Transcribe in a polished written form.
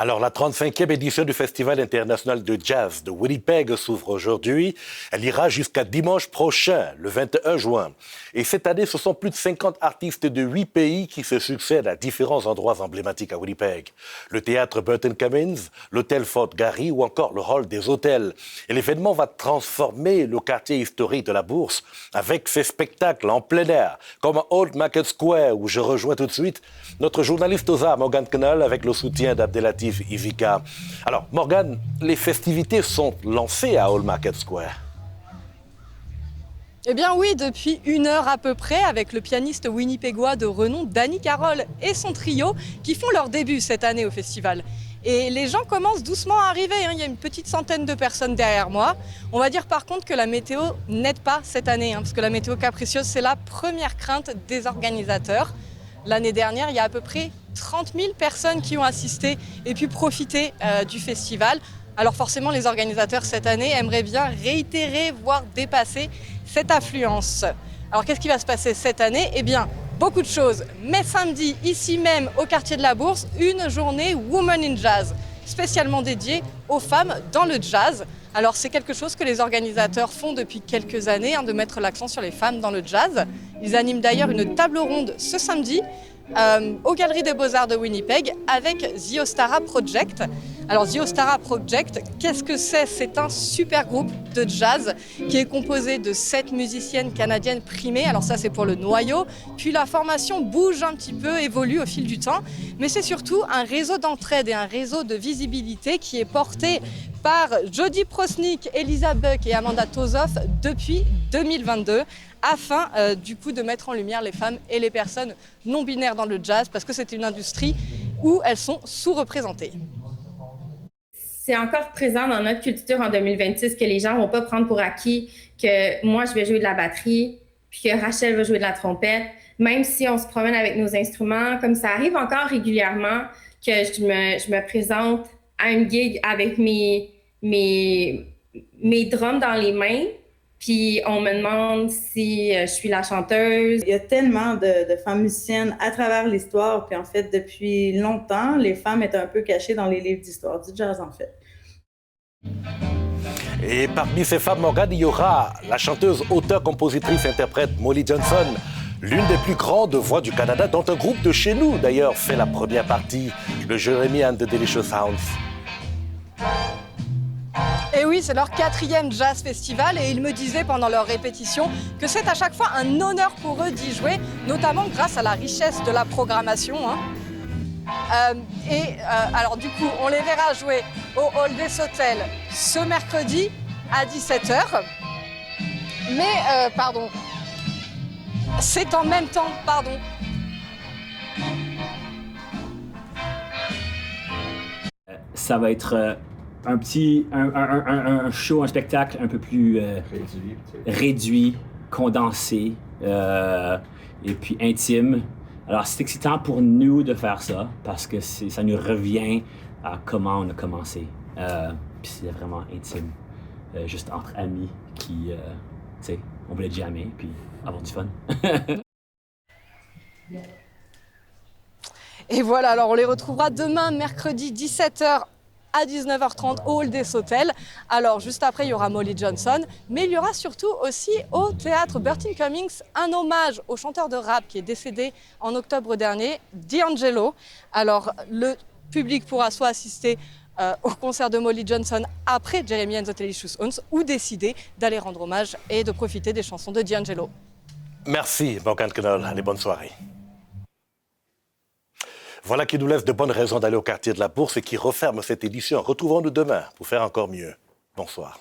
Alors, la 35e édition du Festival international de jazz de Winnipeg s'ouvre aujourd'hui. Elle ira jusqu'à dimanche prochain, le 21 juin. Et cette année, ce sont plus de 50 artistes de 8 pays qui se succèdent à différents endroits emblématiques à Winnipeg. Le théâtre Burton Cummins, l'hôtel Fort Garry ou encore le hall des hôtels. Et l'événement va transformer le quartier historique de la Bourse avec ses spectacles en plein air, comme à Old Market Square, où je rejoins tout de suite notre journaliste aux arts, Morgane Kennel, avec le soutien d'Abdelatif Ivika. Alors, Morgane, les festivités sont lancées à Old Market Square. Eh bien oui, depuis 1 heure à peu près, avec le pianiste winnipégois de renom Danny Carroll et son trio qui font leur début cette année au festival. Et les gens commencent doucement à arriver, hein. Il y a une petite centaine de personnes derrière moi. On va dire par contre que la météo n'aide pas cette année, hein, parce que la météo capricieuse, c'est la première crainte des organisateurs. L'année dernière, il y a à peu près 30 000 personnes qui ont assisté et pu profiter du festival. Alors forcément, les organisateurs cette année aimeraient bien réitérer, voire dépasser cette affluence. Alors qu'est-ce qui va se passer cette année? Eh bien, beaucoup de choses. Mais samedi, ici même, au quartier de la Bourse, une journée Women in Jazz, spécialement dédiée aux femmes dans le jazz. Alors c'est quelque chose que les organisateurs font depuis quelques années, hein, de mettre l'accent sur les femmes dans le jazz. Ils animent d'ailleurs une table ronde ce samedi aux Galeries des Beaux-Arts de Winnipeg avec The Ostara Project. Alors The Ostara Project, qu'est-ce que c'est? C'est un super groupe de jazz qui est composé de 7 musiciennes canadiennes primées. Alors ça, c'est pour le noyau. Puis la formation bouge un petit peu, évolue au fil du temps. Mais c'est surtout un réseau d'entraide et un réseau de visibilité qui est porté par Jody Prosnick, Elisa Buck et Amanda Tozoff depuis 2022 afin du coup de mettre en lumière les femmes et les personnes non binaires dans le jazz parce que c'est une industrie où elles sont sous-représentées. C'est encore présent dans notre culture en 2026 que les gens ne vont pas prendre pour acquis que moi, je vais jouer de la batterie, puis que Rachel va jouer de la trompette, même si on se promène avec nos instruments. Comme ça arrive encore régulièrement que je me présente à une gig avec mes drums dans les mains, puis on me demande si je suis la chanteuse. Il y a tellement de femmes musiciennes à travers l'histoire, puis en fait, depuis longtemps, les femmes étaient un peu cachées dans les livres d'histoire du jazz, en fait. Et parmi ces femmes, Morgane, il y aura la chanteuse, auteure, compositrice, interprète Molly Johnson, l'une des plus grandes voix du Canada, dont un groupe de chez nous, d'ailleurs, fait la première partie, le Jeremy and the Delicious Sounds. Et oui, c'est leur 4e jazz festival et ils me disaient pendant leur répétition que c'est à chaque fois un honneur pour eux d'y jouer, notamment grâce à la richesse de la programmation, hein. Alors du coup, on les verra jouer au hall des hôtels ce mercredi à 17h. Mais, pardon, c'est en même temps, pardon. Ça va être un show, un spectacle un peu plus réduit, condensé et puis intime. Alors c'est excitant pour nous de faire ça parce que ça nous revient à comment on a commencé. Puis c'est vraiment intime, juste entre amis qui, tu sais, on voulait jammer puis avoir du fun. Et voilà, alors on les retrouvera demain, mercredi 17h à 19h30 au hall des hôtels. Alors juste après, il y aura Molly Johnson, mais il y aura surtout aussi au théâtre Burton Cummins un hommage au chanteur de rap qui est décédé en octobre dernier, D'Angelo. Alors le public pourra soit assister au concert de Molly Johnson après Jeremy and the Delicious Sounds ou décider d'aller rendre hommage et de profiter des chansons de D'Angelo. Merci, Morgane Kennel. Allez, bonne soirée. Voilà qui nous laisse de bonnes raisons d'aller au quartier de la Bourse et qui referme cette édition. Retrouvons-nous demain pour faire encore mieux. Bonsoir.